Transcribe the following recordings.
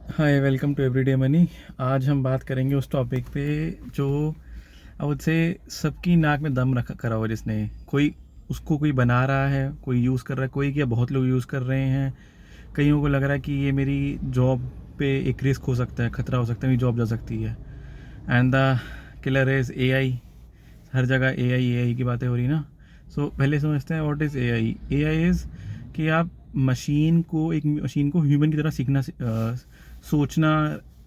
Hi, welcome to everyday money. आज हम बात करेंगे उस टॉपिक पे जो आई वुड से सबकी नाक में दम रखा करा हुआ, जिसने कोई बना रहा है, कोई यूज़ कर रहा है, कोई क्या बहुत लोग यूज़ कर रहे हैं। कईयों को लग रहा है कि ये मेरी जॉब पे एक रिस्क हो सकता है, ख़तरा हो सकता है, मेरी जॉब जा सकती है। And the killer is AI. हर जगह एआई की बातें हो रही ना। सो पहले समझते हैं what is AI. AI is कि आप एक मशीन को ह्यूमन की तरह सोचना,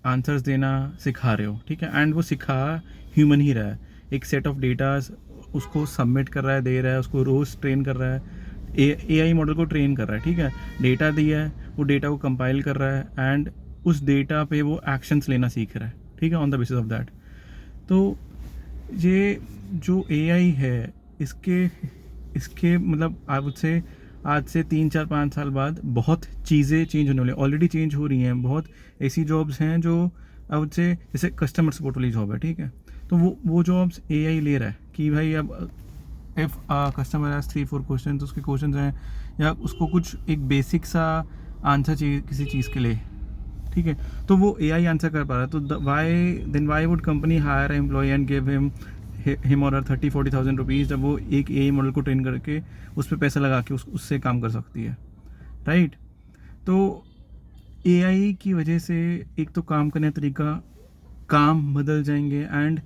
आंसर्स देना सिखा रहे हो, ठीक है। एंड वो सिखा ह्यूमन ही रहा है। एक सेट ऑफ डेटास उसको सबमिट कर रहा है, दे रहा है, उसको रोज़ ट्रेन कर रहा है। एआई मॉडल को ट्रेन कर रहा है, ठीक है। डेटा दिया है, वो डेटा को कंपाइल कर रहा है एंड उस डेटा पे वो एक्शंस लेना सीख रहा है, ठीक है, on the basis of that. तो ये जो एआई है, इसके इसके मतलब आई वुड से आज से 3 4 5 साल बाद बहुत चीज़ें चेंज होने वाली, ऑलरेडी चेंज हो रही हैं। बहुत ऐसी जॉब्स हैं जो आई वुड से जैसे कस्टमर सपोर्ट वाली जॉब है, ठीक है। तो वो जॉब्स एआई ले रहा है कि भाई अब इफ़ कस्टमर हैज़ 3 4 क्वेश्चन, तो उसके क्वेश्चन हैं या उसको कुछ एक बेसिक सा आंसर चाहिए किसी चीज़ के लिए, ठीक है। तो वो एआई आंसर कर पा रहा है। तो why would company hire employ and give him और 30 40 थाउजेंड रुपीज़, जब वो एक एआई मॉडल को ट्रेन करके उस पर पैसा लगा के उससे काम कर सकती है, राइट। तो एआई की वजह से एक तो काम करने का तरीका, काम बदल जाएंगे एंड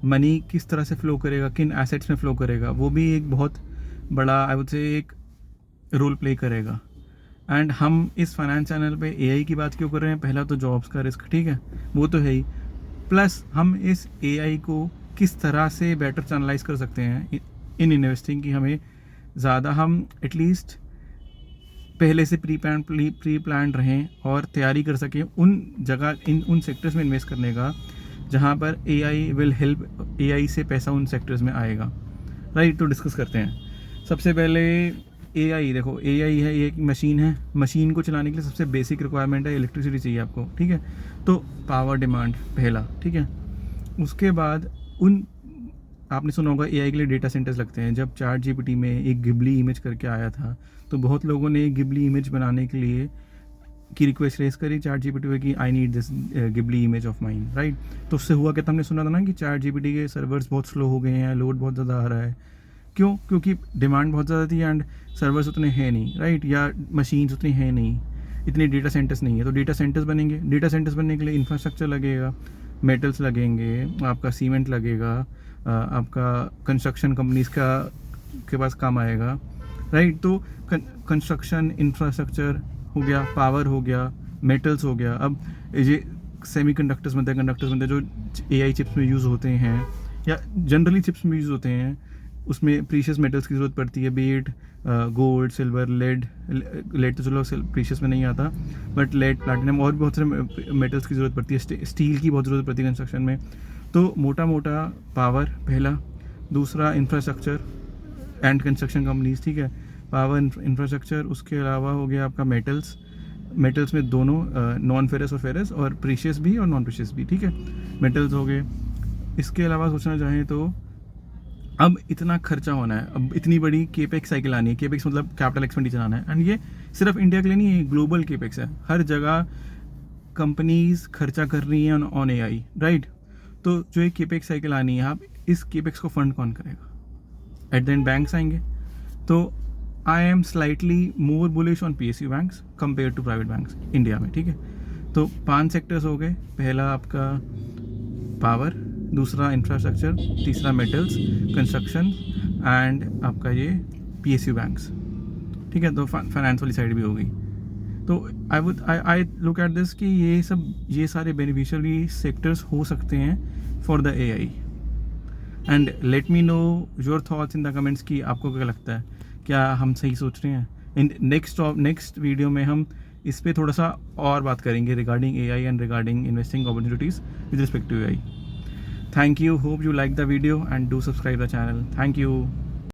मनी किस तरह से फ़्लो करेगा, किन एसेट्स में फ़्लो करेगा, वो भी एक बहुत बड़ा आई वुड से एक रोल प्ले करेगा। एंड हम इस फाइनेंस चैनल पे एआई की बात क्यों कर रहे हैं? पहला तो जॉब्स का रिस्क, ठीक है, वो तो है ही। प्लस हम इस एआई को किस तरह से बेटर चैनलाइज कर सकते हैं इन इन्वेस्टिंग की हमें ज़्यादा हम एटलीस्ट पहले से प्री प्लान रहें और तैयारी कर सकें उन सेक्टर्स में इन्वेस्ट करने का जहाँ पर एआई विल हेल्प, एआई से पैसा उन सेक्टर्स में आएगा, राइट। तो डिस्कस करते हैं। सबसे पहले एआई देखो, एआई है, ये एक मशीन है। मशीन को चलाने के लिए सबसे बेसिक रिक्वायरमेंट है इलेक्ट्रिसिटी चाहिए आपको, ठीक है। तो पावर डिमांड पहला, ठीक है। उसके बाद उन आपने सुना होगा एआई के लिए डेटा सेंटर्स लगते हैं। जब चैट जीपीटी में एक गिबली इमेज करके आया था, तो बहुत लोगों ने गिबली इमेज बनाने के लिए की रिक्वेस्ट रेस करी चैट जीपीटी पे कि I need this Ghibli image of mine, right. तो उससे हुआ क्या था, हमने सुना था ना कि चैट जीपीटी के सर्वर्स बहुत स्लो हो गए हैं, लोड बहुत ज़्यादा आ रहा है। क्यों? क्योंकि डिमांड बहुत ज़्यादा थी एंड सर्वर्स उतने हैं नहीं, राइट, या मशीन्स उतनी हैं नहीं, इतने डेटा सेंटर्स नहीं है। तो डेटा सेंटर्स बनेंगे, डेटा सेंटर्स बनने के लिए इंफ्रास्ट्रक्चर लगेगा, मेटल्स लगेंगे, आपका सीमेंट लगेगा, आपका कंस्ट्रक्शन कंपनीज के पास काम आएगा, राइट। तो कंस्ट्रक्शन इंफ्रास्ट्रक्चर हो गया, पावर हो गया, मेटल्स हो गया। अब ये सेमीकंडक्टर्स बनते हैं जो एआई चिप्स में यूज़ होते हैं या जनरली चिप्स में यूज़ होते हैं। उसमें प्रीशियस मेटल्स की ज़रूरत पड़ती है, बीट गोल्ड, सिल्वर, लेड तो चलो प्रीशियस में नहीं आता, बट लेड, प्लैटिनम और भी बहुत सारे मेटल्स की ज़रूरत पड़ती है। स्टील की बहुत ज़रूरत पड़ती है कंस्ट्रक्शन में। तो मोटा मोटा पावर पहला, दूसरा इंफ्रास्ट्रक्चर एंड कंस्ट्रक्शन कंपनीज, ठीक है, पावर इंफ्रास्ट्रक्चर। उसके अलावा हो गया आपका मेटल्स में दोनों नॉन फेरस और फेरस, और प्रीशियस भी और नॉन प्रीशियस भी, ठीक है, मेटल्स हो गए। इसके अलावा सोचना चाहें तो अब इतना खर्चा होना है, अब इतनी बड़ी केपेक्स साइकिल आनी है। केपेक्स मतलब कैपिटल एक्सपेंडिचर आना है, एंड ये सिर्फ इंडिया के लिए नहीं है, ग्लोबल केपेक्स है। हर जगह कंपनीज खर्चा कर रही हैं ऑन एआई, राइट। तो जो एक केपेक्स साइकिल आनी है, आप इस केपेक्स को फंड कौन करेगा? एट द एंड बैंक्स आएंगे। तो I am slightly more bullish on PSU banks compare to private banks India में, ठीक है। तो 5 सेक्टर्स हो गए। पहला आपका पावर, दूसरा इंफ्रास्ट्रक्चर, तीसरा मेटल्स, कंस्ट्रक्शन एंड आपका ये पीएसयू बैंक्स, ठीक है। तो फाइनेंस वाली साइड भी होगी। तो आई लुक एट दिस कि ये सारे बेनिफिशियरी सेक्टर्स हो सकते हैं for the AI. And let me know your thoughts in the comments कि आपको क्या लगता है, क्या हम सही सोच रहे हैं। इन नेक्स्ट वीडियो में हम इस पर थोड़ा सा और बात करेंगे regarding AI and regarding investing opportunities with respect to AI. Thank you. Hope you like the video and do subscribe the channel. Thank you.